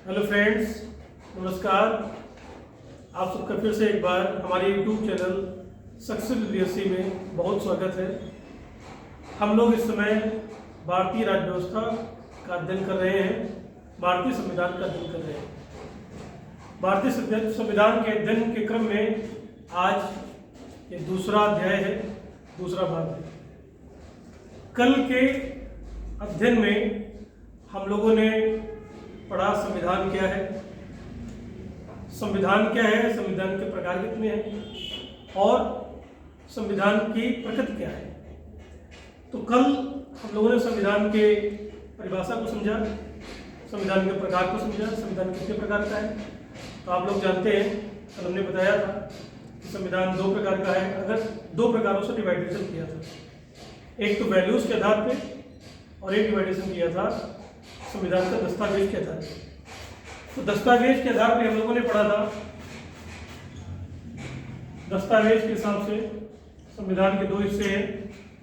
Hello friends, नमस्कार। आप सबका फिर से एक बार हमारे यूट्यूब चैनल सक्सेस बीएससी में बहुत स्वागत है। हम लोग इस समय भारतीय राज्य व्यवस्था का अध्ययन कर रहे हैं, भारतीय संविधान का अध्ययन कर रहे हैं। भारतीय संविधान के अध्ययन के क्रम में आज ये दूसरा अध्याय है, दूसरा भाग है। कल के अध्ययन में हम लोगों ने पढ़ा संविधान क्या है, संविधान क्या है, संविधान के प्रकार कितने हैं और संविधान की प्रकृति क्या है। तो कल हम लोगों ने संविधान के परिभाषा को समझा, संविधान के प्रकार को समझा, संविधान कितने प्रकार का है। तो आप लोग जानते हैं, कल हमने बताया था कि संविधान दो प्रकार का है। अगर दो प्रकारों से डिवाइडेशन किया था, एक तो वैल्यूज के आधार पे और एक डिवाइडेशन किया था संविधान का दस्तावेज के आधार पर। तो दस्तावेज के आधार पे हम लोगों ने पढ़ा था, दस्तावेज के हिसाब से संविधान के दो हिस्से हैं,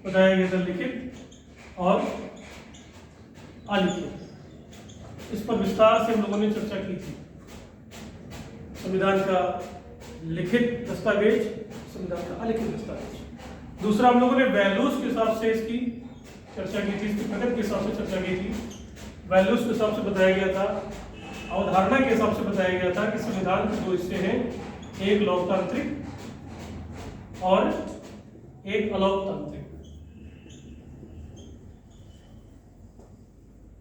बताया गया था लिखित और अलिखित। इस पर विस्तार से हम लोगों ने चर्चा की थी। संविधान का लिखित दस्तावेज, संविधान का अलिखित दस्तावेज। दूसरा हम लोगों ने वैल्यूज के हिसाब से इसकी चर्चा की थी, इसकी प्रकृति के हिसाब से चर्चा की थी। वैल्यूज के हिसाब से बताया गया था, अवधारणा के हिसाब से बताया गया था कि संविधान के दो हिस्से हैं, एक लोकतांत्रिक और एक अलोकतांत्रिक।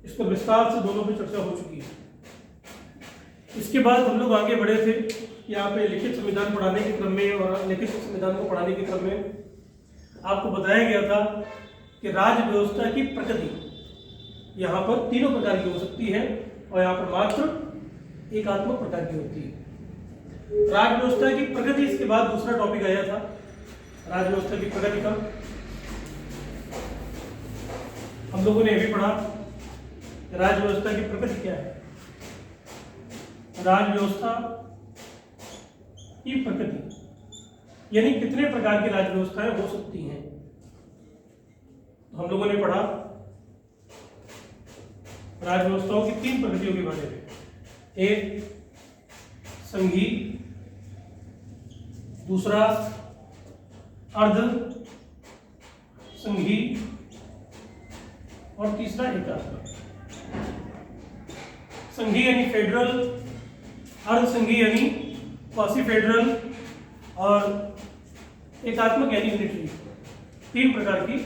इस पर विस्तार से दोनों पे चर्चा हो चुकी है। इसके बाद हम लोग आगे बढ़े थे, यहाँ पे लिखित संविधान पढ़ाने के क्रम में और लिखित संविधान को पढ़ाने के क्रम में आपको बताया गया था कि राज्य व्यवस्था की प्रकृति यहाँ पर तीनों प्रकार की हो सकती है और यहाँ पर मात्र एकात्मक प्रकार की होती है। राज्य व्यवस्था की प्रकृति, इसके बाद दूसरा टॉपिक आया था राज्य व्यवस्था की प्रकृति का। हम लोगों ने यह भी पढ़ा राज्य व्यवस्था की प्रकृति क्या है। राज्य व्यवस्था की प्रकृति यानी कितने प्रकार की राज्य व्यवस्थाएं हो सकती हैं। तो हम लोगों ने पढ़ा राज्य व्यवस्थाओं की तीन प्रकृतियों के बारे में, एक संघीय, दूसरा अर्ध संघीय और तीसरा एकात्मक। संघीय यानी फेडरल, अर्ध संघीय यानी क्वासी फेडरल और एकात्मक यानी यूनिटरी। तीन प्रकार की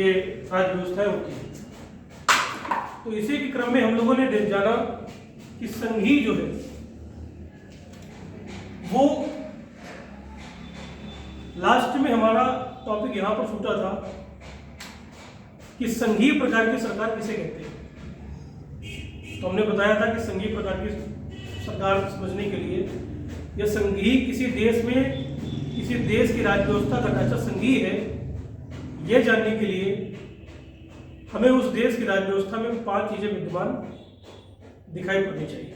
ये राज्य व्यवस्थाएं होती है। तो इसी के क्रम में हम लोगों ने जाना कि संघीय जो है वो लास्ट में हमारा टॉपिक यहां पर छूटा था कि संघीय प्रकार की सरकार किसे कहते हैं। तो हमने बताया था कि संघीय प्रकार की सरकार समझने के लिए या संघीय किसी देश में किसी देश की राज्य व्यवस्था का ढांचा संघीय है, यह जानने के लिए हमें उस देश की राज्य व्यवस्था में पांच चीजें विद्यमान दिखाई पड़नी चाहिए।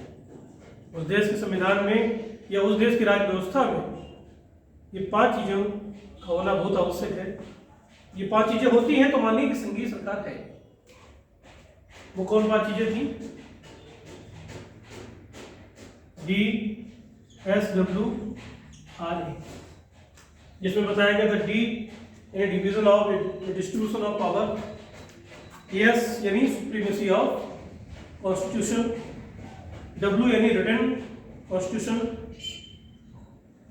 उस देश के संविधान में या उस देश की राज्य व्यवस्था में ये पांच चीजों का होना बहुत आवश्यक है। ये पांच चीजें होती हैं तो मानिए कि संघीय सरकार है। वो कौन पांच चीजें थी? DSWRA, जिसमें बताया गया था डी यानी division of distribution of power, S यानी सुप्रीमेसी ऑफ कॉन्स्टिट्यूशन, डब्ल्यू यानी रिटन कॉन्स्टिट्यूशन,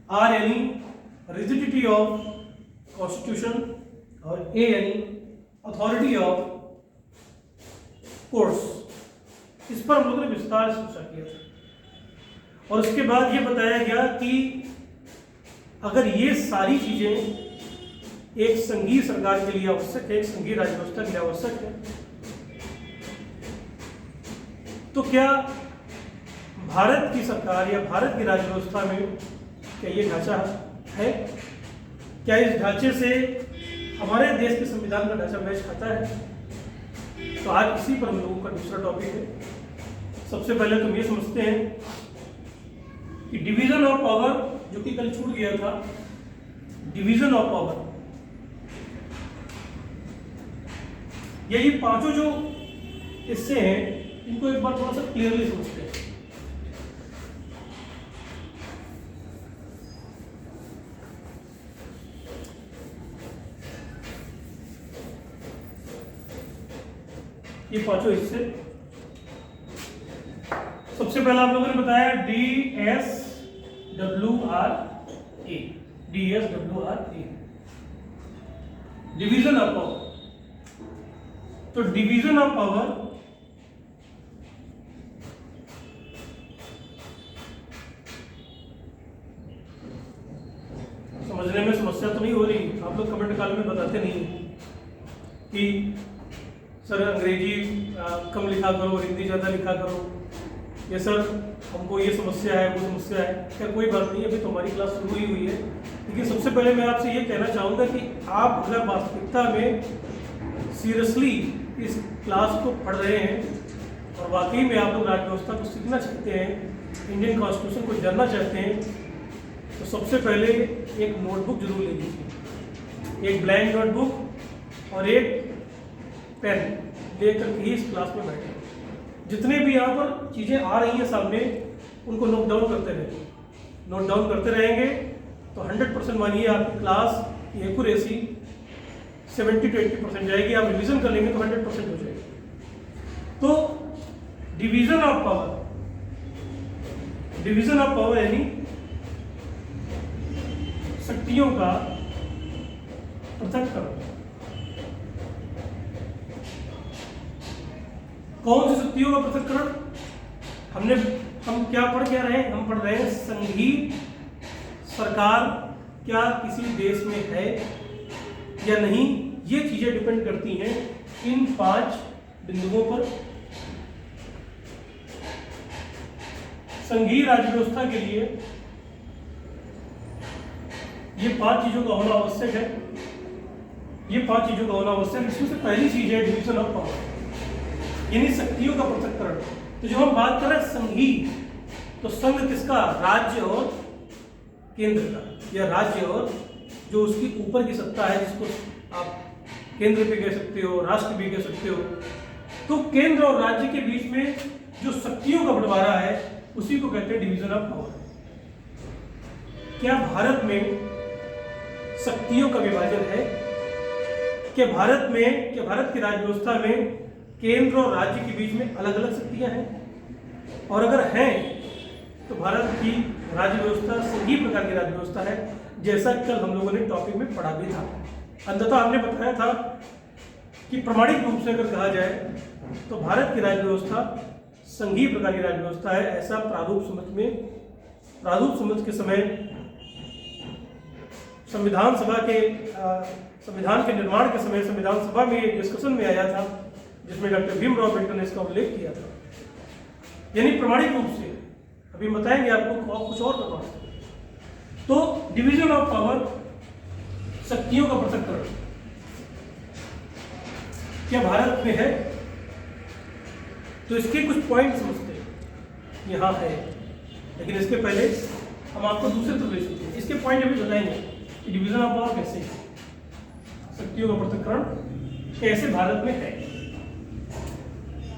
आर यानी रिजिडिटी ऑफ कॉन्स्टिट्यूशन और ए यानी अथॉरिटी ऑफ कोर्ट्स। इस पर हम लोगों ने विस्तार से चर्चा किया था और उसके बाद ये बताया गया कि अगर ये सारी चीजें एक संघीय सरकार के लिए आवश्यक है, एक संघीय राज्य व्यवस्था के लिए आवश्यक है, तो क्या भारत की सरकार या भारत की राज्य व्यवस्था में क्या ये ढांचा है? क्या इस ढांचे से हमारे देश के संविधान का ढांचा मैच खाता है? तो आज इसी पर हम लोगों का दूसरा टॉपिक है। सबसे पहले तो ये समझते हैं कि डिवीजन ऑफ पावर, जो कि कल छूट गया था, डिवीजन ऑफ पावर, ये पांचों जो हिस्से हैं इनको एक बार थोड़ा सा क्लियरली समझते हैं। ये पांचों हिस्से, सबसे पहला आप लोगों ने बताया DSWRA, DSWRA, division of power. तो डिवीजन ऑफ पावर समझने में समस्या तो नहीं हो रही? आप लोग कमेंट काल में बताते नहीं कि सर अंग्रेजी कम लिखा करो, हिंदी ज़्यादा लिखा करो, ये सर हमको ये समस्या है, वो समस्या है। क्या कोई बात नहीं, अभी तो हमारी क्लास शुरू ही हुई है। लेकिन सबसे पहले मैं आपसे ये कहना चाहूँगा कि आप अगर वास्तविकता में सीरियसली इस क्लास को पढ़ रहे हैं और वाकई में आप लोग राज्य व्यवस्था को सीखना चाहते हैं, इंडियन कॉन्स्टिट्यूशन को जानना चाहते हैं, तो सबसे पहले एक नोटबुक जरूर ले लीजिए, एक ब्लैंक नोटबुक और एक पेन लेकर के ही इस क्लास में बैठे। जितने भी यहाँ पर चीज़ें आ रही हैं सामने, उनको नोट डाउन करते रहेंगे। नोट डाउन करते रहेंगे तो 100% मानिए आपकी क्लास की एक्यूरेसी 70 to 80% जाएगी। आप रिवीजन कर लेंगे तो 100% हो जाएगी। तो division of power, division of power यानी शक्तियों का पृथक्करण। कौन सी शक्तियों का पृथक्करण? हम क्या पढ़ क्या रहे हैं? हम पढ़ रहे हैं संघीय सरकार क्या किसी देश में है या नहीं। ये चीजें डिपेंड करती हैं इन 5 बिंदुओं पर। संघीय राज्य व्यवस्था के लिए ये 5 चीजों का होना आवश्यक है। ये 5 चीजों का होना आवश्यक है। इसमें से पहली चीज है डिवीजन ऑफ पावर, यानी शक्तियों का पृथक्करण। तो जब हम बात कर रहे हैं संघीय, तो संघ किसका? राज्य और केंद्र का, या राज्य और जो उसकी ऊपर की सत्ता है, जिसको आप केंद्र भी कह सकते हो, राष्ट्र भी कह सकते हो। तो केंद्र और राज्य के बीच में जो शक्तियों का बंटवारा है, उसी को कहते हैं डिवीजन ऑफ पावर। क्या भारत में शक्तियों का विभाजन है? क्या भारत की राज्य व्यवस्था में केंद्र और राज्य के बीच में अलग अलग शक्तियां हैं? और अगर हैं तो भारत की राज्य व्यवस्था संघीय प्रकार की राज्य व्यवस्था है, जैसा कल हम लोगों ने टॉपिक में पढ़ा भी था। अंततः हमने बताया था कि प्रमाणिक रूप से अगर कहा जाए तो भारत की राज्य व्यवस्था संघीय प्रकार की राज्य व्यवस्था है। ऐसा प्रारूप समझ के समय संविधान के निर्माण के समय संविधान सभा में डिस्कशन में आया था, जिसमें डॉक्टर भीमराव अम्बेडकर ने इसका उल्लेख किया था। यानी प्रमाणिक रूप से, अभी बताएंगे आपको कुछ और बताओ। तो डिवीजन ऑफ पावर, शक्तियों का पृथक्करण, क्या भारत में है? तो इसके कुछ पॉइंट समझते हैं। यहाँ है, लेकिन इसके पहले हम आपको दूसरे प्रवेश देते हैं। इसके पॉइंट अभी बताएंगे कि डिवीजन ऑफ पावर कैसे है, शक्तियों का पृथक्करण कैसे भारत में है।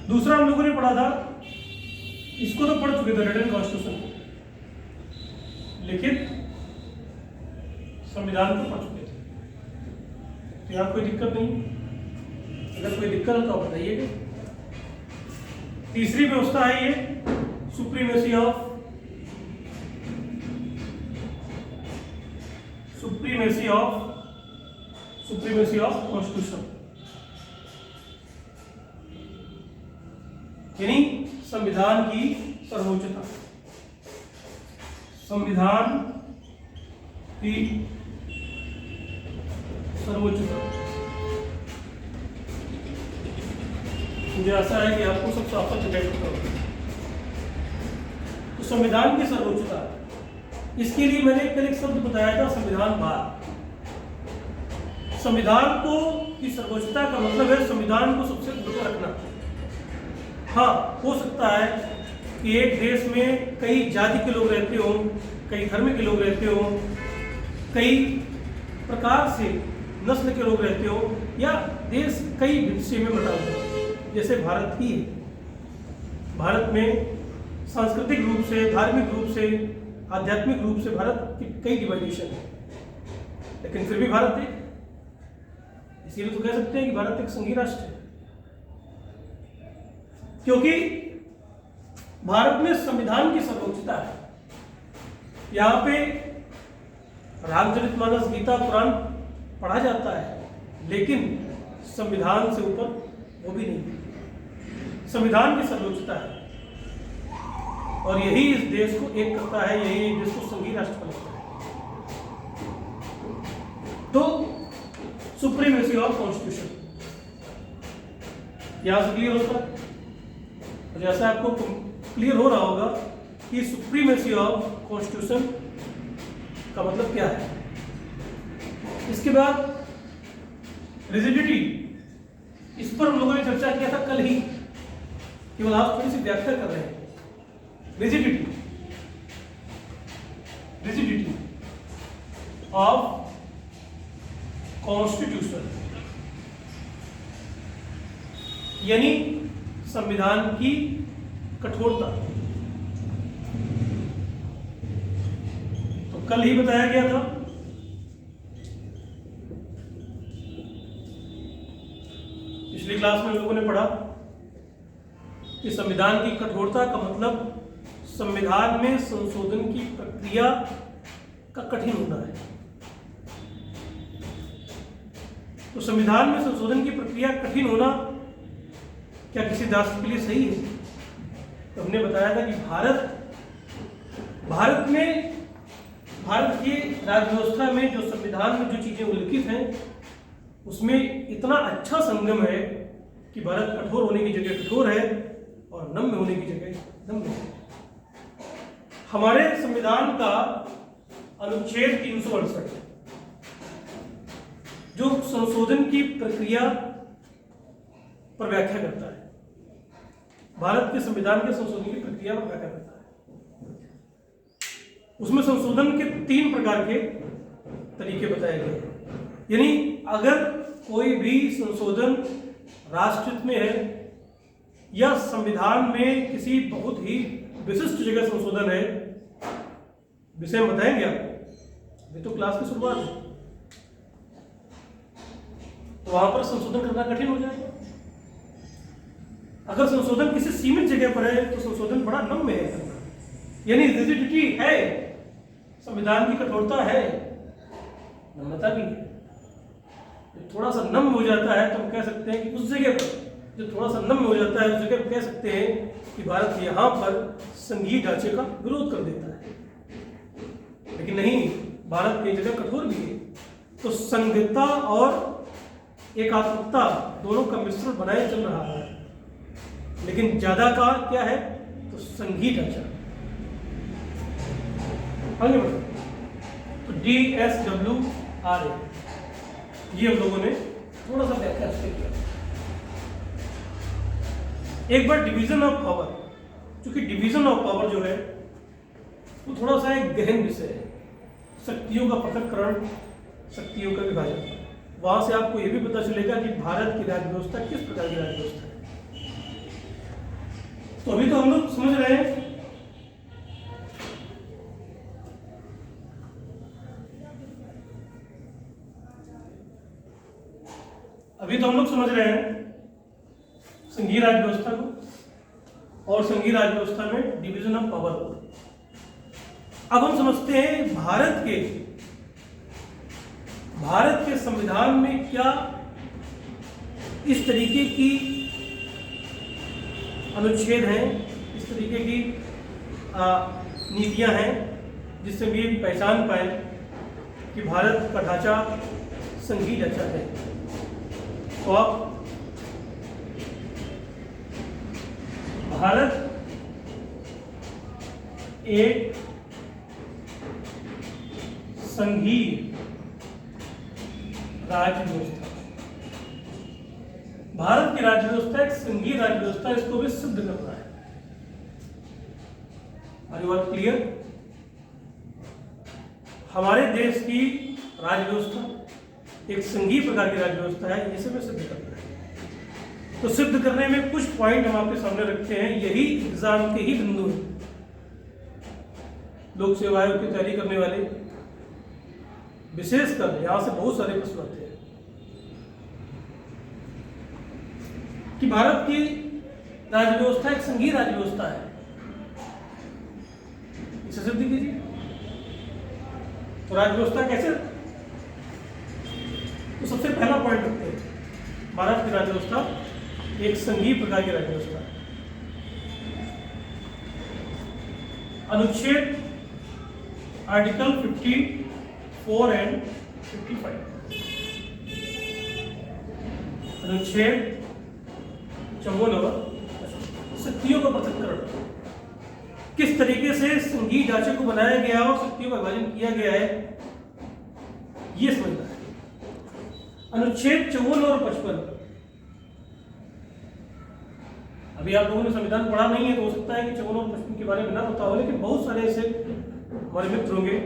दूसरा हम लोगों ने पढ़ा था, इसको तो पढ़ चुके थे, रिटन कॉन्स्टिट्यूशन, लिखित संविधान को पढ़ चुके थे। तो यहाँ कोई दिक्कत नहीं, अगर कोई दिक्कत हो तो आप बताइएगा। तीसरी व्यवस्था है ये सुप्रीमेसी ऑफ कॉन्स्टिट्यूशन, यानी संविधान की सर्वोच्चता। संविधान की सर्वोच्चता, मुझे आशा है कि आपको सब साफ साफ डिटेक्ट होगा। तो संविधान की सर्वोच्चता, इसके लिए मैंने कल एक शब्द बताया था, संविधानवाद। संविधान को की सर्वोच्चता का मतलब है संविधान को सबसे ऊपर रखना। हाँ, हो सकता है कि एक देश में कई जाति के लोग रहते हो, कई धर्म के लोग रहते हो, कई प्रकार से नस्ल के लोग रहते हो, या देश कई हिस्से में बटा हुआ है, जैसे भारत ही है। भारत में सांस्कृतिक रूप से, धार्मिक रूप से, आध्यात्मिक रूप से भारत की कई डिवाइडेशन है, लेकिन फिर भी भारत एक, इसीलिए तो कह सकते हैं कि भारत एक संघीय राष्ट्र है, क्योंकि भारत में संविधान की सर्वोच्चता है। यहाँ पे रामचरितमानस, गीता, पुराण पढ़ा जाता है, लेकिन संविधान से ऊपर वो भी नहीं। संविधान की सर्वोच्चता है और यही इस देश को एक करता है, यही इस देश को संघीय राष्ट्र बनाता है। तो सुप्रीमेसी ऑफ कॉन्स्टिट्यूशन यहां से क्लियर होता है। जैसा आपको क्लियर हो रहा होगा कि सुप्रीमेसी ऑफ कॉन्स्टिट्यूशन का मतलब क्या है। इसके बाद रिजिडिटी, इस पर हम लोगों ने चर्चा किया था कल ही, केवल आप थोड़ी सी व्याख्या कर रहे हैं। रिजिडिटी ऑफ कॉन्स्टिट्यूशन यानी संविधान की कठोरता। तो कल ही बताया गया था पिछली क्लास में लोगों ने पढ़ा कि संविधान की कठोरता का मतलब संविधान में संशोधन की प्रक्रिया का कठिन होना है। तो संविधान में संशोधन की प्रक्रिया कठिन होना क्या किसी राष्ट्र के लिए सही है? तो हमने बताया था कि भारत की राज्य व्यवस्था में जो संविधान में जो चीजें उल्लिखित हैं उसमें इतना अच्छा संगम है कि भारत कठोर होने की जगह कठोर है और नम्य होने की जगह नम्य है। हमारे संविधान का अनुच्छेद 368 जो संशोधन की प्रक्रिया पर व्याख्या करता है, भारत के संविधान के संशोधन की प्रक्रिया पर व्याख्या करता है। उसमें संशोधन के 3 प्रकार के तरीके बताए गए हैं। यानी अगर कोई भी संशोधन राष्ट्रहित में है या संविधान में किसी बहुत ही विशिष्ट जगह संशोधन है, विषय बताएंगे आपको, अभी तो क्लास की शुरुआत है, तो वहां पर संशोधन करना कठिन हो जाएगा। अगर संशोधन किसी सीमित जगह पर है तो संशोधन बड़ा नम्य है करना, यानी रिजिडिटी है, संविधान की कठोरता है, नम्रता भी है। तो थोड़ा सा नम्य हो जाता है तो हम कह सकते हैं कि उस जगह पर जो थोड़ा सा नम्य हो जाता है उस जगह पर कह सकते हैं कि भारत यहाँ पर संघीय ढांचे का विरोध कर देता है। लेकिन नहीं, भारत की जगह कठोर भी है। तो संघीयता और एकात्मकता दोनों का मिश्रण बनाए चल रहा है, लेकिन ज्यादा का क्या है तो संघीय ढांचा। आगे बढ़ो तो DSWRA ये हम लोगों ने थोड़ा सा व्याख्या किया। एक बार डिवीजन ऑफ पावर, क्योंकि डिवीजन ऑफ पावर जो है वो थोड़ा सा एक गहन विषय है, शक्तियों का पृथक्करण, शक्तियों का विभाजन। वहां से आपको यह भी पता चलेगा कि भारत की राज्य व्यवस्था किस प्रकार की राज्य व्यवस्था है। तो अभी तो हम लोग समझ रहे हैं संघीय राज्य व्यवस्था को और संघीय राज्य व्यवस्था में डिवीजन ऑफ पावर को। अब हम समझते हैं भारत के संविधान में क्या इस तरीके की अनुच्छेद हैं, इस तरीके की नीतियां हैं जिससे भी पहचान पाए कि भारत का ढांचा संघीय ढांचा है। तो आप भारत एक संघीय राज्य व्यवस्था, भारत की राज्य व्यवस्था एक संघीय राज्य व्यवस्था, इसको भी सिद्ध करना है। Are you are clear? हमारे देश की राज्य व्यवस्था एक संघीय प्रकार की राज्य व्यवस्था है, इसे भी सिद्ध करना है। तो सिद्ध करने में कुछ पॉइंट हम आपके सामने रखते हैं, यही एग्जाम के ही बिंदु हैं। लोक सेवा आयोग की तैयारी करने वाले विशेषकर यहां से बहुत सारे प्रश्न आते हैं कि भारत की राज्य व्यवस्था एक संघीय राज्य व्यवस्था है, इसे सिद्ध कीजिए। तो राज्य व्यवस्था कैसे? तो सबसे पहला पॉइंट रखते हैं, भारत की राज्य व्यवस्था एक संघीय प्रकार की राज्य व्यवस्था है। अनुच्छेद आर्टिकल 54 एंड 55, अनुच्छेद 54 शक्तियों का पृथक्करण, किस तरीके से संघीय ढांचे को बनाया गया और शक्तियों का विभाजन किया गया है, यह समझना है। अनुच्छेद 54 और 55, अभी आप लोगों ने संविधान पढ़ा नहीं है तो हो सकता है कि 54 और 55 के बारे में ना पता हो, लेकिन बहुत सारे ऐसे हमारे मित्र होंगे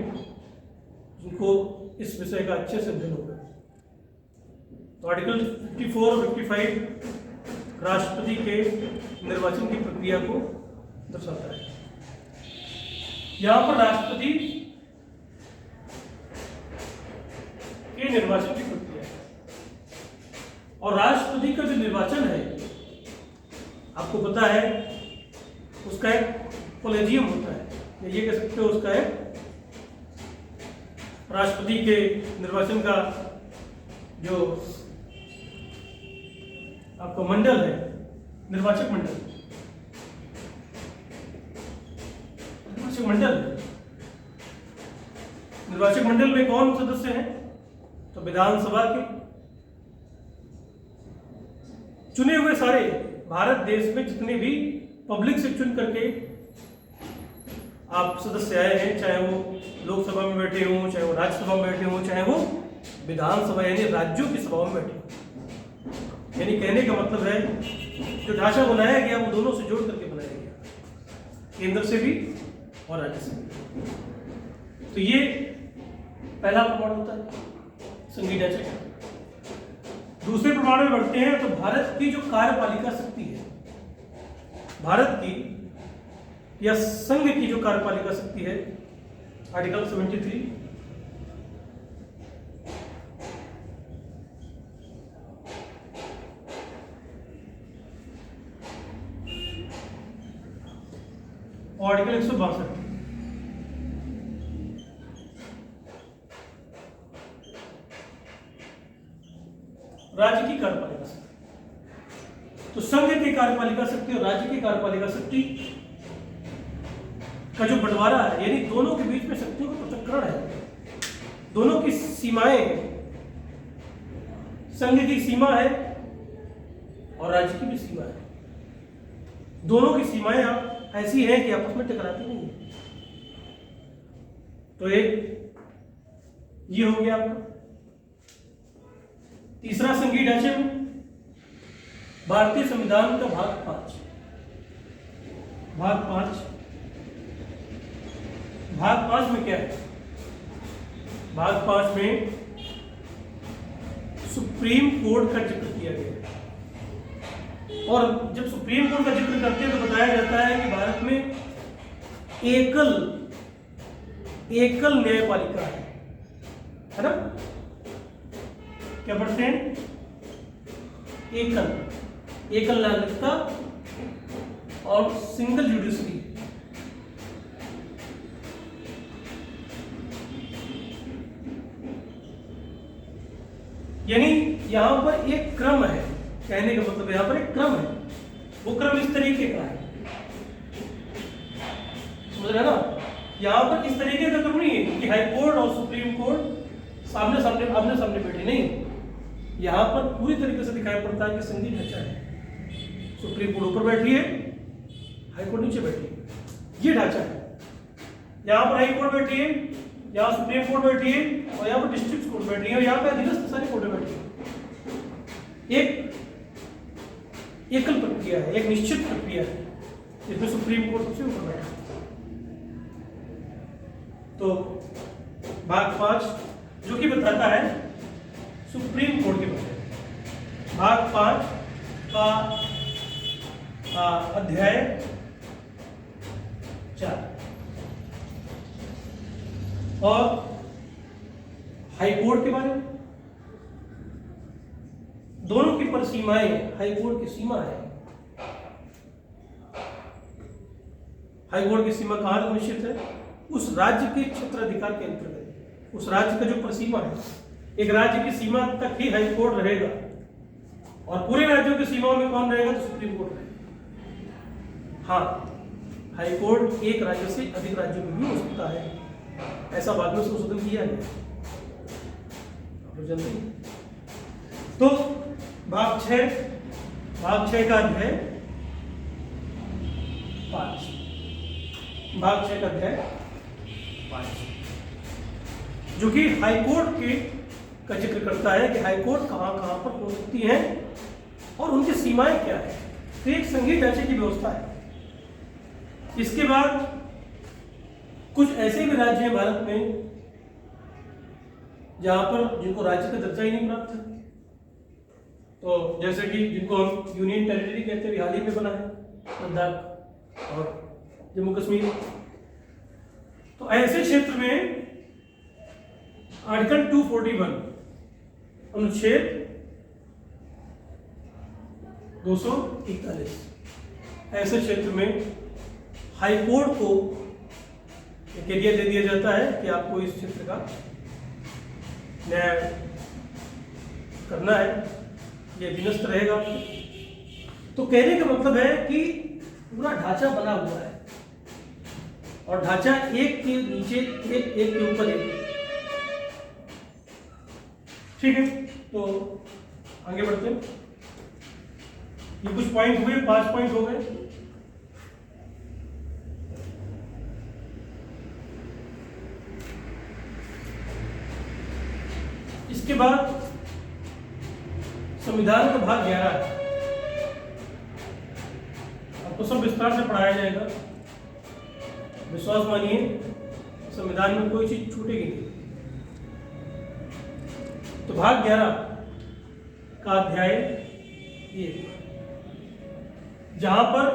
जिनको इस विषय का अच्छे से अध्ययन होगा। तो आर्टिकल 54 और 55 राष्ट्रपति के निर्वाचन की प्रक्रिया को दर्शाता है। यहां पर राष्ट्रपति के निर्वाचन की प्रक्रिया है, और राष्ट्रपति का जो निर्वाचन है आपको पता है उसका एक कॉलेजियम होता है, या ये कह सकते हो उसका एक राष्ट्रपति के निर्वाचन का जो आपका मंडल है, निर्वाचक मंडल, निर्वाचक मंडल। निर्वाचक मंडल में कौन सदस्य हैं? तो विधानसभा के चुने हुए सारे भारत देश में जितने भी पब्लिक से चुन करके आप सदस्य आए हैं, चाहे वो लोकसभा में बैठे हों, चाहे वो राज्यसभा में बैठे हों, चाहे वो विधानसभा यानी राज्यों की सभाओं में बैठे हों। यानी कहने का मतलब है जो ढांचा बनाया गया वो दोनों से जोड़ करके बनाया गया, केंद्र से भी और राज्य से भी। तो ये पहला प्रमाण होता है संघीय ढांचे का। दूसरे प्रमाण में बढ़ते हैं तो भारत की जो कार्यपालिका शक्ति है, भारत की या संघ की जो कार्यपालिका शक्ति है, आर्टिकल 73, और आर्टिकल 162, राज्य की कार्यपालिका शक्ति। तो संघ की कार्यपालिका शक्ति और राज्य की कार्यपालिका शक्ति का जो बंटवारा है, यानी दोनों के बीच में शक्तियों का पृथक्करण है, दोनों की सीमाएं, संघ की सीमा है और राज्य की भी सीमा है। दोनों की सीमाएं ऐसी हैं कि आपस में टकराती नहीं है। तो एक ये हो गया आपका। तीसरा संघीय ढांचे में भारतीय संविधान का भाग 5, भाग 5 में क्या है? भाग 5 में सुप्रीम कोर्ट का जिक्र किया गया है। और जब सुप्रीम कोर्ट का जिक्र करते हैं तो बताया जाता है कि भारत में एकल न्यायपालिका है ना? क्या पढ़ते हैं? एकल नागरिकता और सिंगल जुडिशरी। यानी यहां पर एक क्रम है, कहने का मतलब यहां पर एक क्रम है, वो क्रम इस तरीके का है, समझ रहे ना? यहां पर इस तरीके का क्रम नहीं है कि हाई कोर्ट और सुप्रीम कोर्ट आमने सामने बैठे, नहीं। यहां पर पूरी तरीके से दिखाई पड़ता है कि संघीय ढांचा है, सुप्रीम कोर्ट ऊपर बैठी है, हाई कोर्ट नीचे बैठी है, ये ढांचा है। यहां पर हाई कोर्ट बैठी है, यहाँ सुप्रीम कोर्ट बैठी है, और यहाँ पर डिस्ट्रिक्ट कोर्ट बैठी है, और यहाँ पे अधीनस्थ सारी कोर्टें बैठी है। एक एकल प्रक्रिया है, एक निश्चित प्रक्रिया है, जिसमें सुप्रीम कोर्ट सबसे ऊपर बैठा है। तो भाग 5 जो कि बताता है सुप्रीम कोर्ट के बारे में, भाग 5 का अध्याय 4 और हाईकोर्ट के बारे में, दोनों की परिसीमाएं, हाईकोर्ट की सीमा है, हाईकोर्ट की सीमा कहाँ तक निश्चित है? उस राज्य के क्षेत्राधिकार के अंतर्गत, उस राज्य का जो परिसीमा है, एक राज्य की सीमा तक ही हाईकोर्ट रहेगा और पूरे राज्यों की सीमाओं में कौन रहेगा? तो सुप्रीम कोर्ट रहेगा। हाँ, हाईकोर्ट एक राज्य से अधिक राज्यों में भी हो सकता है, ऐसा बाद में संशोधन किया गया, आप लोग जानते हैं। तो भाग 6 का अध्याय 5, भाग 6 का अध्याय 5 जो कि हाईकोर्ट के का जिक्र करता है कि हाईकोर्ट कहाँ कहाँ पर हो सकती है और उनकी सीमाएं क्या है। तो एक संघीय ढांचे की व्यवस्था है। इसके बाद कुछ ऐसे भी राज्य हैं भारत में जहां पर जिनको राज्य का दर्जा ही नहीं प्राप्त है, तो जैसे कि जिनको हम यूनियन टेरिटरी कहते हैं, हाल ही में बना है लद्दाख और जम्मू कश्मीर। तो ऐसे क्षेत्र में आर्टिकल 241 अनुच्छेद 241 ऐसे क्षेत्र में हाईकोर्ट को एक एरिया दे दिया जाता है कि आपको इस क्षेत्र का न्याय करना है, ये अधीनस्थ रहेगा। तो कहने का मतलब है कि पूरा ढांचा बना हुआ है और ढांचा एक के नीचे एक, एक के ऊपर एक। ठीक है, तो आगे बढ़ते हैं। ये कुछ पॉइंट हुए, 5 पॉइंट हो गए। इसके बाद संविधान का भाग 11 है, आपको सब विस्तार से पढ़ाया जाएगा, विश्वास मानिए संविधान में कोई चीज छूटेगी नहीं। तो भाग 11 का अध्याय ये, जहां पर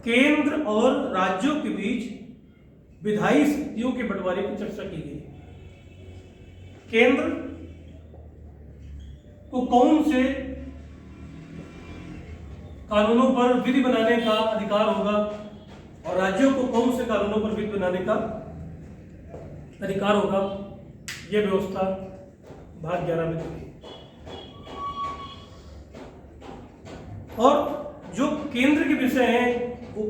केंद्र और राज्यों के बीच विधायी शक्तियों के बंटवारे की चर्चा की गई। केंद्र को कौन से कानूनों पर विधि बनाने का अधिकार होगा और राज्यों को कौन से कानूनों पर विधि बनाने का अधिकार होगा, यह व्यवस्था भाग 11 में दी। और जो केंद्र के विषय हैं वो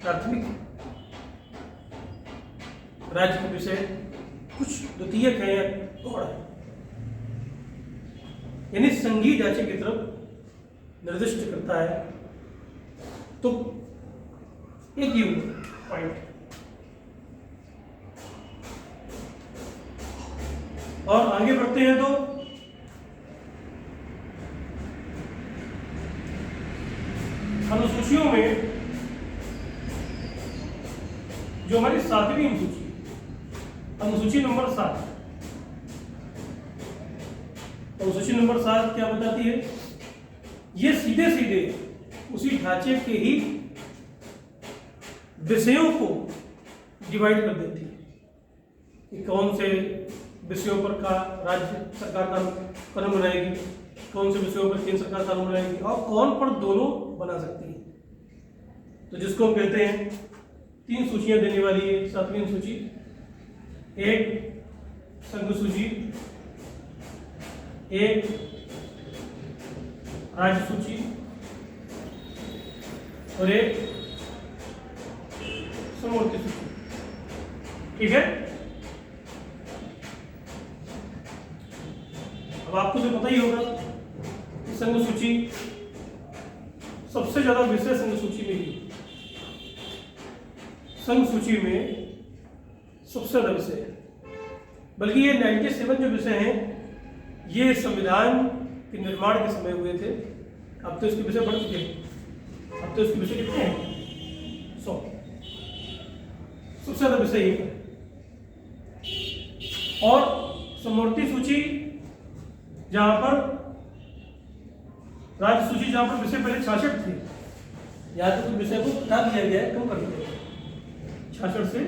प्राथमिक, राज्य के विषय कुछ द्वितीयक है या गौड़ है, यानी संघीय ढांचे की तरफ निर्दिष्ट करता है। तो एक ही पॉइंट। और आगे बढ़ते हैं तो अनुसूचियों में जो हमारी 7वीं अनुसूची, अनुसूची नंबर 7, अनुसूची नंबर 7 क्या बताती है? ये सीधे सीधे उसी ढांचे के ही विषयों को डिवाइड कर देती है कि कौन से विषयों पर का राज्य सरकार कानून बनाएगी, कौन से विषयों पर केंद्र सरकार कानून बनाएगी और कौन पर दोनों बना सकती है। तो जिसको हम कहते हैं 3 सूचियां देने वाली है 7वीं सूची, एक संघ सूची, एक राज्य सूची और एक समवर्ती सूची। ठीक है, अब आपको तो पता ही होगा कि संघ सूची सबसे ज्यादा विषय संघ सूची में ही, संघ सूची में सबसे ज्यादा विषय है, बल्कि ये 97 जो विषय हैं ये संविधान के निर्माण के समय हुए थे। अब तो इसके विषय बढ़ चुके हैं, अब तो इसके विषय कितने हैं? 100। सबसे ज्यादा विषय ये है। और समवर्ती सूची जहां पर राज्य सूची जहाँ पर विषय पहले 66 थे, यहाँ तो कुछ विषय को हटा दिया गया है, कम कर दिया है, 66 से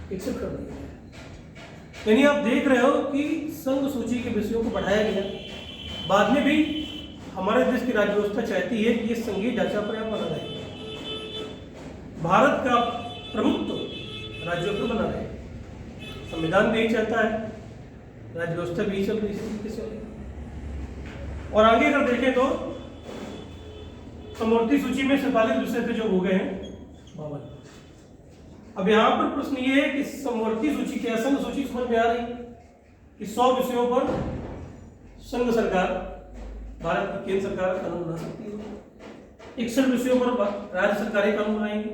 61 कर दिया है। यानी आप देख रहे हो कि संघ सूची के विषयों को बढ़ाया गया। बाद में भी हमारे देश की राज्य व्यवस्था चाहती है कि ये संघीय ढांचा पर यहाँ बना रहे, भारत का प्रभुत्व राज्यों पर बना रहे। संविधान भी यही चाहता है, राज्य व्यवस्था भी यही चल रही है। और आगे अगर देखें तो समवर्ती सूची में 47 विषय थे जो हो गए हैं 52। अब यहाँ पर प्रश्न ये है कि समवर्ती सूची क्या, संघ सूची समझ में आ रही कि 100 विषयों पर संघ सरकार, भारत की केंद्र सरकार कानून बना सकती है, 61 विषयों पर राज्य सरकारें कानून बनाएंगी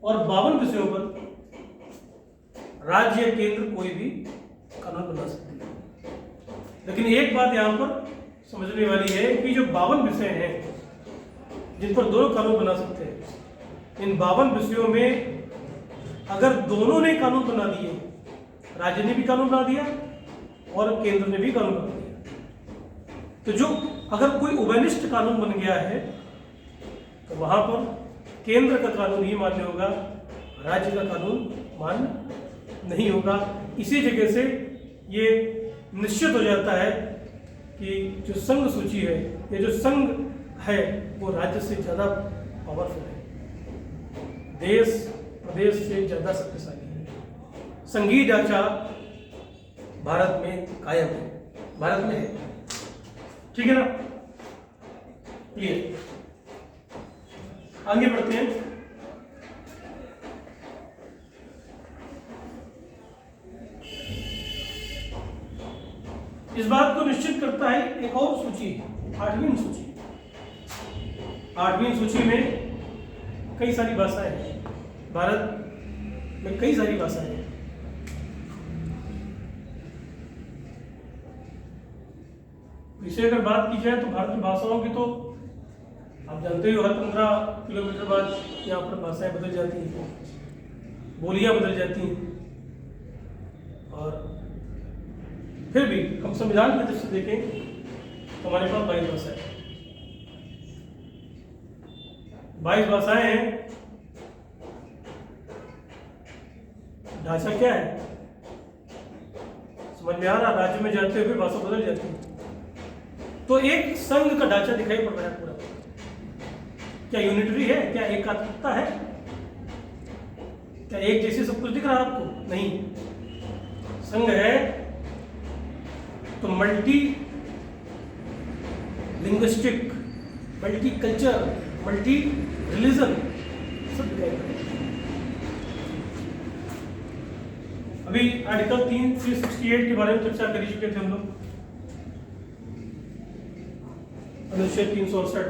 और 52 विषयों पर राज्य या केंद्र कोई भी कानून बना सकती है। लेकिन एक बात यहाँ पर समझने वाली है कि जो 52 विषय हैं जिन पर दोनों कानून बना सकते हैं, इन 52 विषयों में अगर दोनों ने कानून बना दिए, राज्य ने भी कानून बना दिया और केंद्र ने भी कानून बना दिया, तो जो अगर कोई उभयनिष्ठ कानून बन गया है तो वहां पर केंद्र का कानून ही मान्य होगा, राज्य का कानून मान्य नहीं होगा। इसी जगह से ये निश्चित हो जाता है कि जो संघ सूची है या जो संघ है वो राज्य से ज़्यादा पावरफुल है, देश प्रदेश से ज़्यादा शक्तिशाली है। संघीय ढांचा भारत में कायम है, भारत में है, ठीक है ना? क्लियर? आगे बढ़ते हैं। इस बात को निश्चित करता है एक और सूची, 8वीं सूची। 8वीं सूची में कई सारी भाषाएं हैं, भारत में कई सारी भाषाएं हैं। इसे अगर बात की जाए तो भारत की भाषाओं की तो आप जानते हो, हर 15 किलोमीटर बाद यहाँ पर भाषाएं बदल जाती हैं, बोलियां बदल जाती हैं। और फिर भी हम संविधान की दृष्टि से देखें तो हमारे पास 22 भाषाएं हैं। 22 भाषाएं हैं। ढांचा क्या है समझ में आ रहा? राज्य में जाते हुए भाषा बदल जाती है, तो एक संघ का ढांचा दिखाई पड़ रहा है पूरा। क्या यूनिटरी है? क्या एकात्मकता है? क्या एक जैसे सब कुछ दिख रहा है आपको? नहीं। संघ है तो multi linguistic, multi culture, multi religion सब दिखाई पड़ रहा है। अभी आर्टिकल 368 के बारे में चर्चा कर चुके थे हम लोग। अनुच्छेद 368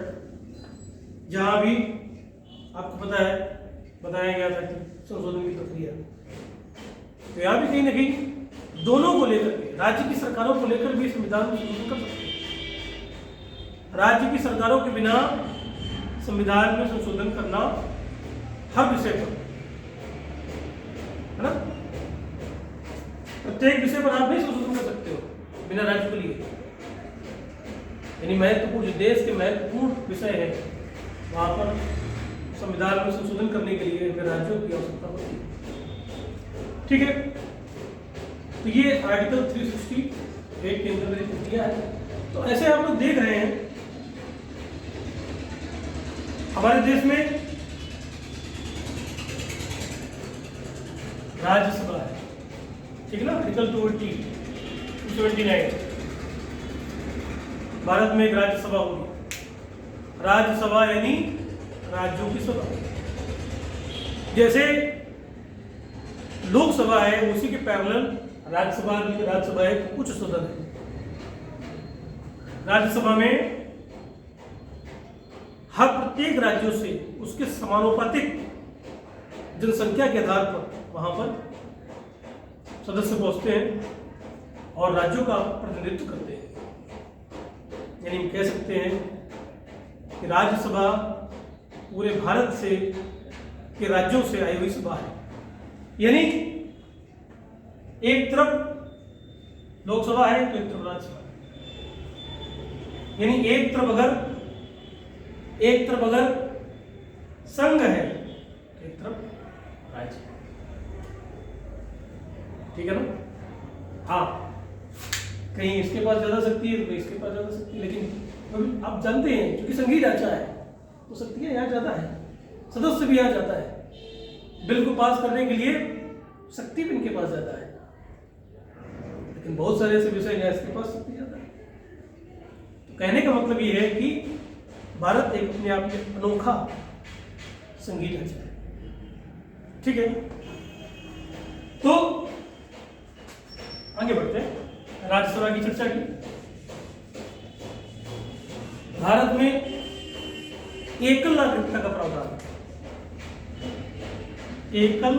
जहां भी आपको पता है बताया गया था कि संशोधन की प्रक्रिया, तो यहाँ भी कहीं ना कहीं दोनों को लेकर के, राज्य की सरकारों को लेकर भी संविधान में संशोधन कर सकते हैं। राज्य की सरकारों के बिना संविधान में संशोधन करना हर विषय पर, है ना? प्रत्येक विषय पर आप नहीं संशोधन कर सकते हो बिना राज्य को लिए। यानी महत्वपूर्ण, जो देश के महत्वपूर्ण विषय है वहां पर संविधान में संशोधन करने के लिए राज्यों की आवश्यकता होती है, ठीक है? तो ये आर्टिकल 368 के अंतर्गत प्रक्रिया है। तो ऐसे आप लोग देख रहे हैं हमारे देश में राज्यसभा है, ठीक है ना? आर्टिकल 229 भारत में एक राज्यसभा होगी। राज्यसभा यानी राज्यों की सभा। जैसे लोकसभा है उसी के पैरेलल राज्यसभा एक उच्च सदन है। राज्यसभा में हर प्रत्येक राज्यों से उसके समानुपातिक जनसंख्या के आधार पर वहां पर सदस्य पहुंचते हैं और राज्यों का प्रतिनिधित्व करते हैं। यानी हम कह सकते हैं कि राज्यसभा पूरे भारत से के राज्यों से आई हुई सभा है। यानी एक तरफ लोकसभा है तो एक तरफ राज्यसभा है। यानी एक तरफ अगर संघ है, एक तरफ राज्य, ठीक है ना। हाँ, कहीं इसके पास ज्यादा शक्ति है तो कहीं इसके पास ज्यादा शक्ति, लेकिन आप जानते हैं क्योंकि संघीय ढांचा है तो शक्तियां यहाँ ज्यादा है, सदस्य भी यहाँ ज्यादा है, बिल को पास करने के लिए शक्ति भी इनके पास ज्यादा है, लेकिन बहुत सारे ऐसे विषय हैं इसके पास शक्ति ज्यादा है। तो कहने का मतलब ये है कि भारत एक अपने आप में अनोखा संघीय ढांचा है, ठीक है। तो आगे बढ़ते हैं, राज्यसभा की चर्चा की। भारत में एकल नागरिकता का प्रावधान, एकल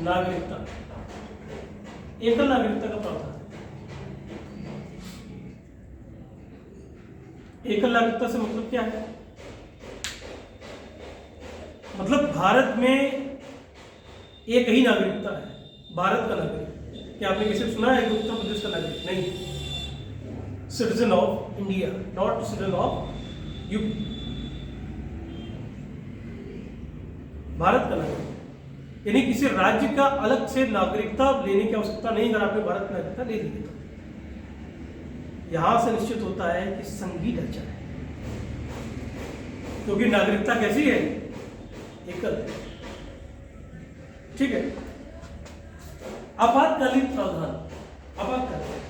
नागरिकता का प्रावधान। एकल नागरिकता से मतलब क्या है? मतलब भारत में एक ही नागरिकता है, भारत का नागरिक। क्या आपने किसी सुना है कि उत्तर प्रदेश का नागरिक? नहीं, citizen of India, not citizen of UP, Bharat का नागरिक। यानी किसी राज्य का अलग से नागरिकता लेने की आवश्यकता नहीं अगर आपने भारत की नागरिकता ले ली है तो। यहां से निश्चित होता है कि संघीय ढांचा है, क्योंकि नागरिकता कैसी है? एकल, ठीक है। आपातकालीन प्रावधान, आपातकालीन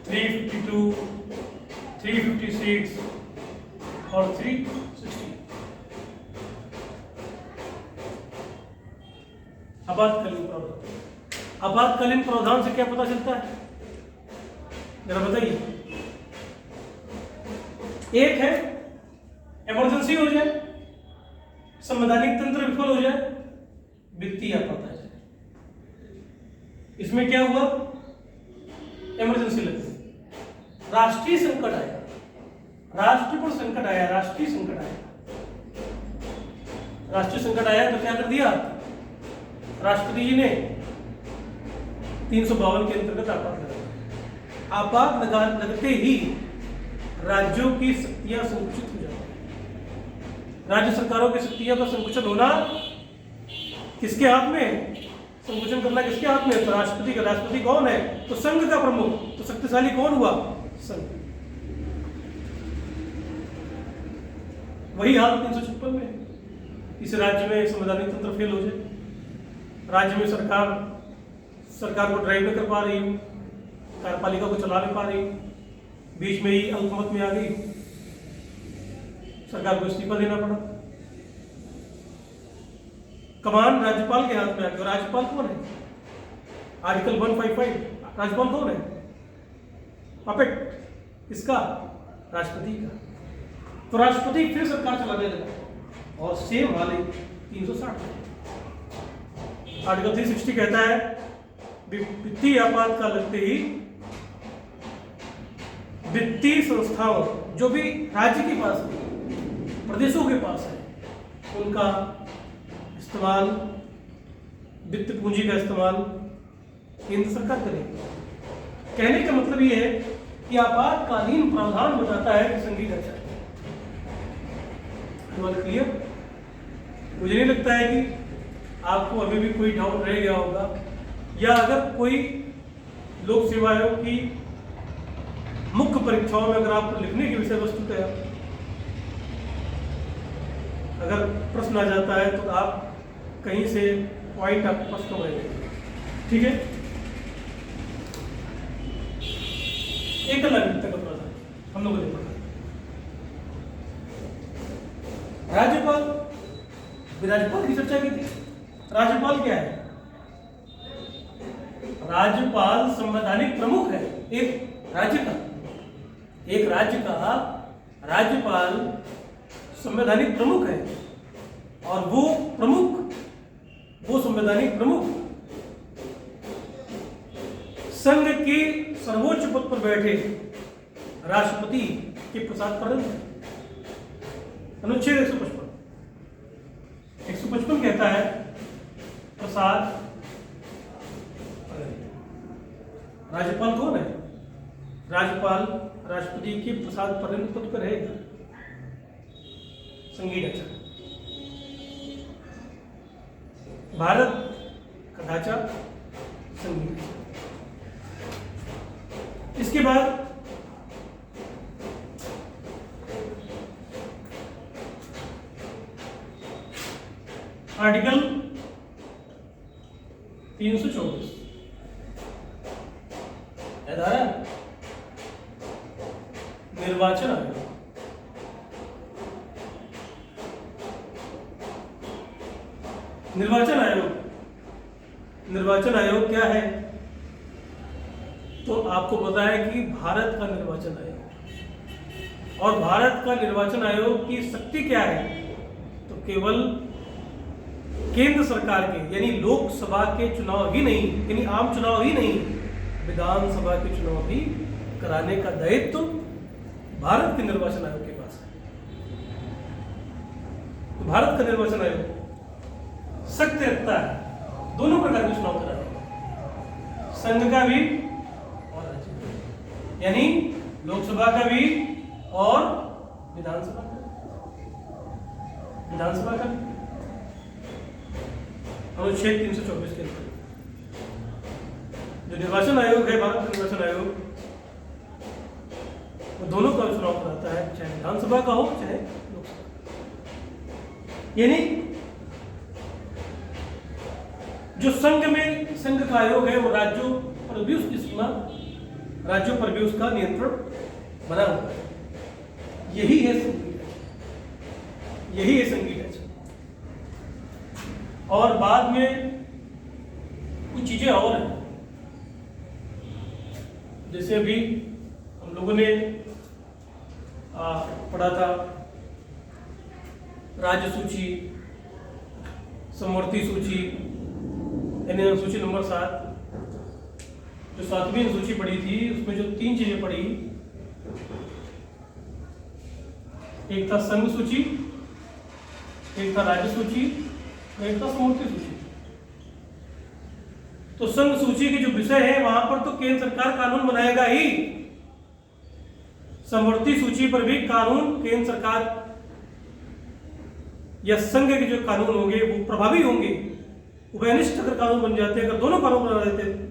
352, 356 और 360 आपातकालीन प्रावधान। आपातकालीन प्रावधान से क्या पता चलता है, जरा बताइए। एक है इमरजेंसी हो जाए, संवैधानिक तंत्र विफल हो जाए, वित्तीय आफत आ जाए। इसमें क्या हुआ? इमरजेंसी लग गई, राष्ट्रीय संकट आया, राष्ट्र पर संकट आया, राष्ट्रीय संकट आया। राष्ट्रीय संकट आया तो क्या कर दिया राष्ट्रपति जी ने? 352 के अंतर्गत आपात लगा। आपात लगते ही राज्यों की शक्तियां संकुचित हो जाती हैं। राज्य सरकारों की शक्तियां का संकुचन होना किसके हाथ में? संकुचन करना किसके हाथ में? तो राष्ट्रपति का। राष्ट्रपति कौन है? तो संघ का प्रमुख। तो शक्तिशाली कौन हुआ? संघ। वही हाल 356 में। इस राज्य में संवैधानिक तंत्र फेल हो जाए, राज्य में सरकार को ड्राइव नहीं कर पा रही, कार्यपालिका को चला नहीं पा रही, बीच में ही अल्पमत में आ गई, सरकार को इस्तीफा देना पड़ा, कमान राज्यपाल के हाथ में आ गई। और राज्यपाल कौन है? आर्टिकल 155, राज्यपाल कौन है? पपेट किसका? राष्ट्रपति का। तो राष्ट्रपति फिर सरकार चलाने लगा और सेम वाले 360 आर्टिकल 360 कहता है वित्तीय आपातकाल लगते ही वित्तीय संस्थाओं जो भी राज्य के पास है, प्रदेशों के पास है, उनका इस्तेमाल, वित्त पूंजी का इस्तेमाल केंद्र सरकार करेगी। कहने का मतलब ये है कि आपातकालीन प्रावधान बताता है कि संघीय ढांचा है। क्लियर? मुझे नहीं लगता है कि आपको अभी भी कोई डाउट रह गया होगा, या अगर कोई लोक सेवा आयोग की मुख्य परीक्षाओं में अगर आपको लिखने की विषय वस्तु है, अगर प्रश्न आ जाता है तो आप कहीं से पॉइंट आपके पास कम रहेंगे, ठीक है। एक नागरिकता का प्रावधान हम लोगों ने पढ़ा। राज्यपाल की चर्चा की थी। राज्यपाल क्या है? राज्यपाल संवैधानिक प्रमुख है एक राज्य का। एक राज्य का राज्यपाल संवैधानिक प्रमुख है, और वो संवैधानिक प्रमुख संघ के सर्वोच्च पद पर बैठे राष्ट्रपति के प्रसाद पर है। अनुच्छेद 155 कहता है राज्यपाल कौन है? राज्यपाल राष्ट्रपति के प्रसाद पर्यंत पद पर रहेगा। संघीय ढांचा, भारत का ढांचा संघीय ढांचा। इसके बाद आर्टिकल 324 निर्वाचन आयोग। निर्वाचन आयोग, निर्वाचन आयोग क्या है? तो आपको पता है कि भारत का निर्वाचन आयोग, और भारत का निर्वाचन आयोग की शक्ति क्या है? तो केवल केंद्र सरकार के यानी लोकसभा के चुनाव ही नहीं, यानी आम चुनाव ही नहीं, विधानसभा के चुनाव भी कराने का दायित्व भारत के निर्वाचन आयोग के पास है। तो भारत का निर्वाचन आयोग शक्ति रखता है दोनों प्रकार के चुनाव कराने का, संघ का भी और राज्य का भी, यानी लोकसभा का भी और विधानसभा का भी। अनुच्छेद 324 के अंतर्गत जो निर्वाचन आयोग है, भारत का निर्वाचन आयोग, वो दोनों का चुनाव कराता है, चाहे विधानसभा का हो चाहे लोकसभा। यानी जो संघ का आयोग है वो राज्यों पर भी उसकी सीमा, राज्यों पर भी उसका नियंत्रण बना हुआ है। यही है संघीय ढांचा। और बाद में कुछ चीजें और हैं, जैसे अभी हम लोगों ने पढ़ा था राज्य सूची, समवर्ती सूची, यानी अनुसूची नंबर 7, जो 7वीं अनुसूची पढ़ी थी उसमें जो 3 चीजें पढ़ी, एक था संघ सूची, एक था राज्य सूची, एक था समवर्ती सूची। तो संघ सूची के जो विषय है वहां पर तो केंद्र सरकार कानून बनाएगा ही, समवर्ती सूची पर भी कानून केंद्र सरकार या संघ के जो कानून होंगे वो प्रभावी होंगे। उभयनिष्ठ अगर कानून बन जाते हैं, अगर दोनों कानून बना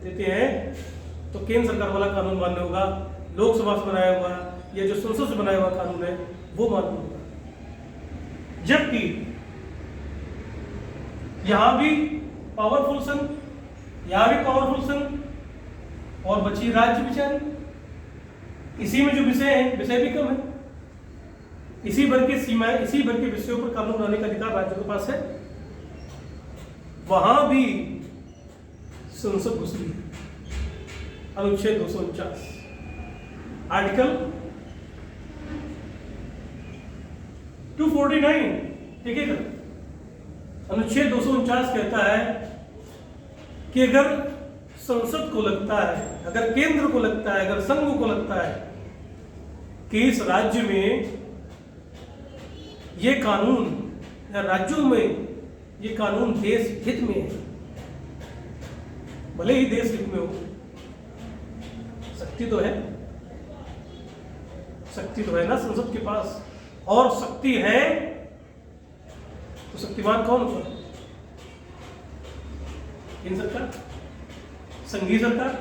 देते हैं तो केंद्र सरकार वाला कानून मान्य होगा, लोकसभा से बनाया हुआ या जो संसद से बनाया हुआ कानून है वो मान्य होगा। जबकि यहां भी पावरफुल संघ, यहां भी पावरफुल संघ और बची राज्य विचारी, इसी में जो विषय है विषय भी कम है, इसी भर की सीमाएं, इसी भर के विषयों पर कानून बनाने का अधिकार राज्यों के पास है। वहां भी संसद घुस रही है। अनुच्छेद 249 आर्टिकल 249 देखिएगा, अनुच्छेद 249 कहता है कि अगर संसद को लगता है, अगर केंद्र को लगता है, अगर संघ को लगता है कि इस राज्य में ये कानून या राज्यों में ये कानून देश हित में है, भले ही देश हित में हो, शक्ति तो है ना संसद के पास, और शक्ति है तो शक्तिमान कौन होगा? केंद्र सरकार, संघीय सरकार।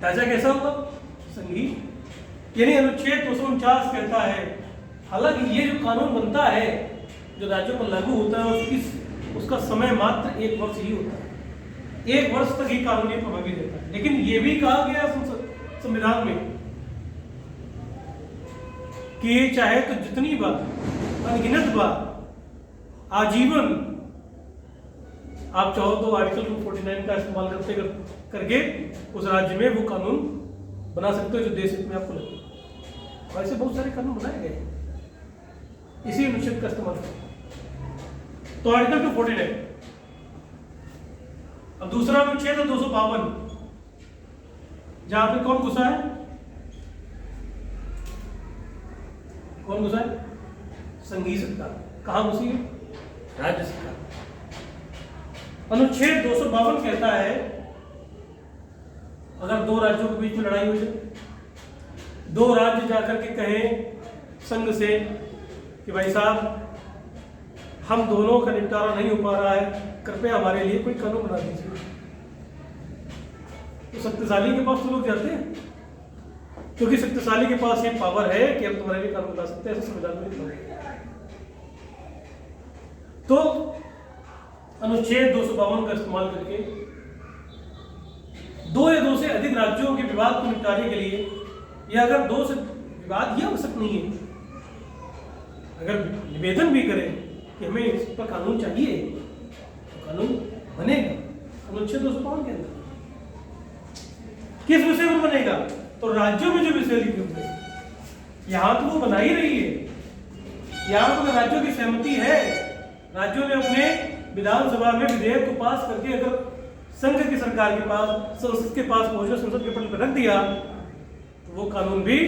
ढांचा कैसा होगा? संघीय। यानी अनुच्छेद 249 कहता है हालांकि ये जो कानून बनता है, जो राज्यों पर लागू होता है, उसका समय मात्र 1 वर्ष ही होता है। 1 वर्ष तक ही कानून प्रभावी रहता है। लेकिन ये भी कहा गया संविधान में कि चाहे तो जितनी बार, अनगिनत बार, आजीवन आप चाहो तो आर्टिकल 249 का इस्तेमाल करके उस राज्य में वो कानून बना सकते हो जो देश हित में आपको लगे। और ऐसे बहुत सारे कानून बनाए गए इसी अनुच्छेद का इस्तेमाल करके। तो आर्टिकल 249। अब दूसरा अनुच्छेद है 252, जहां पे कौन घुसा है? कौन घुसा है? संघीय सरकार। कहां घुसी है? राज्य सरकार। अनुच्छेद 252 कहता है अगर दो राज्यों के बीच में लड़ाई हो जाए, दो राज्य जाकर के कहें संघ से कि भाई साहब हम दोनों का निपटारा नहीं हो पा रहा है, कृपया हमारे लिए कोई कानून बना दीजिए, तो शक्तिशाली के पास तो लोग जाते हैं, क्योंकि शक्तिशाली के पास ये पावर है कि हम तुम्हारे लिए कानून बना सकते हैं, ऐसे संविधान में लिखा है। तो अनुच्छेद 252 का इस्तेमाल करके दो या दो से अधिक राज्यों के विवाद को निपटाने के लिए, या अगर दो से विवाद ही आवश्यक नहीं है, अगर निवेदन भी करें कि हमें इस पर कानून चाहिए, तो कानून बनेगा अनुच्छेद 252 के अंदर। किस विषय पर बनेगा? तो राज्यों में जो विषय लिखे हुए यहां तो वो बना ही रही है, यहां तो राज्यों की सहमति है, राज्यों ने अपने विधानसभा में विधेयक को पास करके अगर संघ की सरकार के पास, संसद के पास पहुंचे, संसद के पटल पर रख दिया, तो वो कानून भी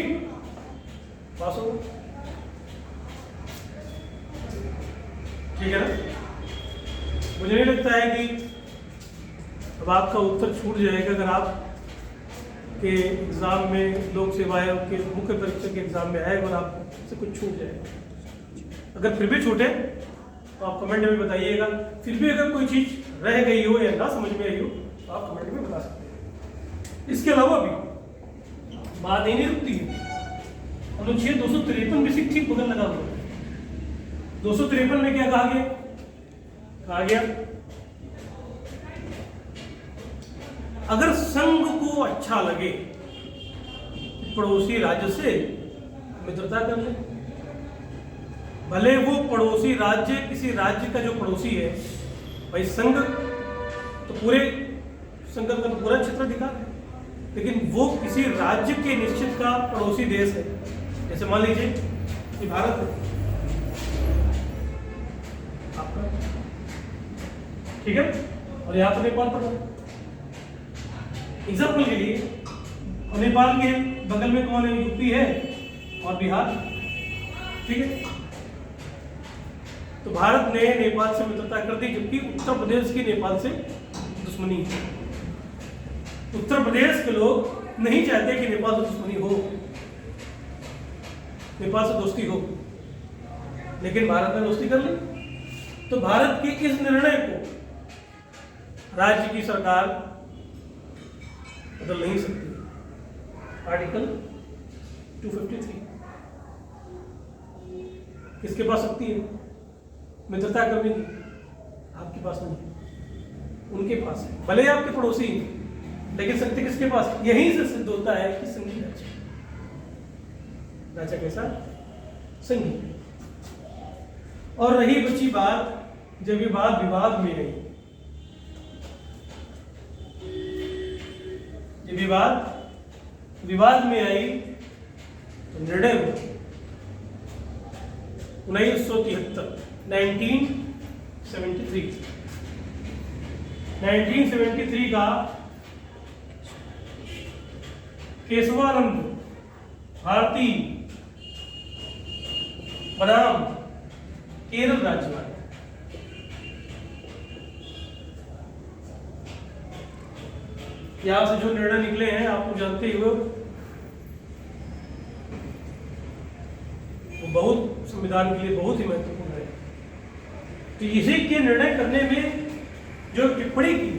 पास होगा। ठीक है ना? मुझे नहीं लगता है कि अब आपका उत्तर छूट जाएगा अगर आप के एग्जाम में, लोक सेवा आयोग के मुख्य परीक्षा के एग्जाम में आए और आपसे कुछ छूट जाए। अगर फिर भी छूटे तो आप कमेंट में बताइएगा। फिर भी अगर कोई चीज रह गई हो या ना समझ में आई हो तो आप कमेंट में बता सकते हैं। इसके अलावा भी बात ही नहीं रुकती है। अनुच्छेद 253 में से ठीक बगल लगा हुआ है। 253 में क्या कहा गया? कहा गया अगर संघ को अच्छा लगे पड़ोसी राज्य से मित्रता कर ले, भले वो पड़ोसी राज्य किसी राज्य का जो पड़ोसी है, भाई संघ तो पूरे संघ का तो पूरा क्षेत्र दिखा है, लेकिन वो किसी राज्य के निश्चित का पड़ोसी देश है। जैसे मान लीजिए कि भारत है आपका, ठीक है, और यहाँ पर नेपाल पड़ रहा है एग्जाम्पल के लिए, और नेपाल के बगल में कौन है? यूपी है और बिहार, ठीक है। तो भारत ने नेपाल से मित्रता कर दी, जबकि उत्तर प्रदेश की नेपाल से दुश्मनी है। उत्तर प्रदेश के लोग नहीं चाहते कि नेपाल से दुश्मनी हो, नेपाल से दोस्ती हो, लेकिन भारत ने दोस्ती कर ली। तो भारत के इस निर्णय को राज्य की सरकार बदल नहीं सकती। आर्टिकल 253 किसके पास शक्ति है मित्रता करने की? आपके पास नहीं है, उनके पास है। भले आपके पड़ोसी हैं, लेकिन शक्ति किसके पास? यहीं से सिद्ध होता है कि संघीय राज्य कैसा संघीय। और रही बची बात जब ये बात विवाद में आई, जब विवाद में आई तो निर्णय हुआ 1973 का केशवानंद भारती बनाम केरल राज्यपाल। यहां से जो निर्णय निकले हैं आप लोग जानते ही हो, वो बहुत संविधान के लिए बहुत ही महत्वपूर्ण है। तो इसी के निर्णय करने में जो टिप्पणी की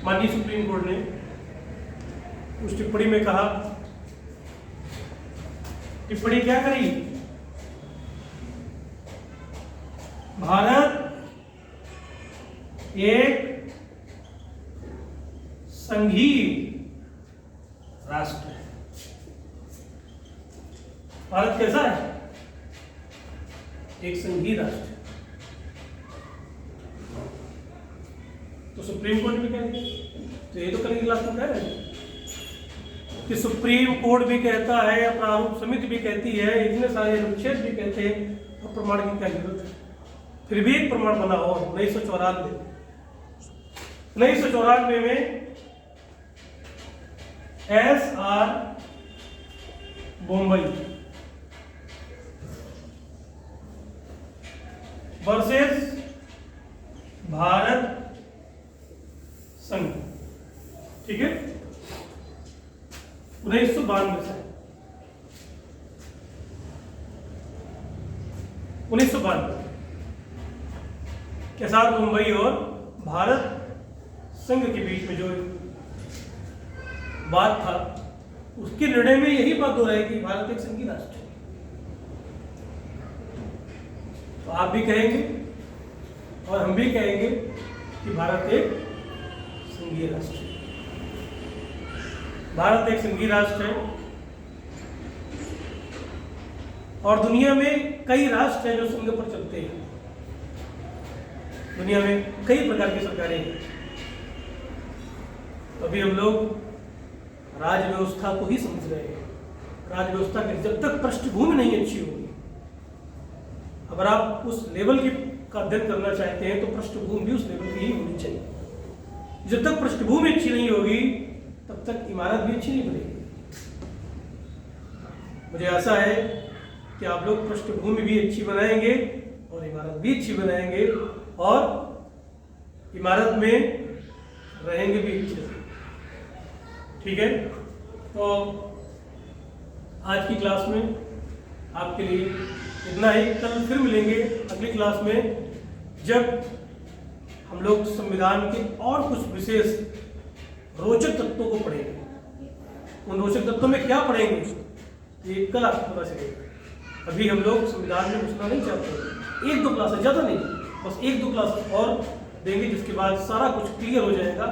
माननीय सुप्रीम कोर्ट ने, उस टिप्पणी में कहा, टिप्पणी क्या करी? भारत एक संघीय राष्ट्र है। भारत कैसा है? एक संघीय राष्ट्र। तो सुप्रीम कोर्ट भी कह दिया, तो ये तो कल की क्लास में कह रहे हैं कि सुप्रीम कोर्ट भी कहता है, प्रारूप समिति भी कहती है, इतने सारे अनुच्छेद भी कहते हैं, तो प्रमाण की क्या जरूरत है? फिर भी एक प्रमाण बना हो 1994 में SR बॉम्बई वर्सेस भारत संघ। ठीक है, 1992 से 1992 के साथ मुंबई और भारत संघ के बीच में जो बात था, उसके निर्णय में यही बात हो रहा है कि भारत एक संघीय राष्ट्र है। तो आप भी कहेंगे और हम भी कहेंगे कि भारत एक संघीय राष्ट्र है। भारत एक संघीय राष्ट्र है और दुनिया में कई राष्ट्र हैं जो संघ पर चलते हैं। दुनिया में कई प्रकार की सरकारें हैं। अभी हम लोग राज व्यवस्था को ही समझ रहे हैं। राज व्यवस्था की जब तक पृष्ठभूमि नहीं अच्छी होगी, अगर आप उस लेवल की का अध्ययन करना चाहते हैं तो पृष्ठभूमि भी उस लेवल की ही होनी चाहिए। जब तक पृष्ठभूमि अच्छी नहीं होगी तब तक इमारत भी अच्छी नहीं बनेगी। मुझे आशा है कि आप लोग पृष्ठभूमि भी अच्छी बनाएंगे और इमारत भी अच्छी बनाएंगे और इमारत में रहेंगे भी अच्छे से। ठीक है, तो आज की क्लास में आपके लिए इतना ही। कल फिर मिलेंगे अगली क्लास में, जब हम लोग संविधान के और कुछ विशेष रोचक तत्वों को पढ़ेंगे। उन रोचक तत्वों में क्या पढ़ेंगे ये कल आपको पता चलेगा। अभी हम लोग संविधान में घुसना नहीं चाहते। 1-2 क्लासेस, ज़्यादा नहीं, बस 1-2 क्लासेस और देंगे, जिसके बाद सारा कुछ क्लियर हो जाएगा।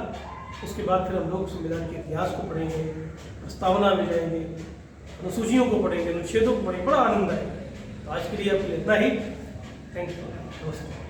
उसके बाद फिर हम लोग संविधान के इतिहास को पढ़ेंगे, प्रस्तावना में जाएंगे, अनुसूचियों को पढ़ेंगे, अनुच्छेदों को पढ़ेंगे। बड़ा आनंद आएगा। तो आज के लिए आपके लिए इतना ही। थैंक यू, नमस्कार।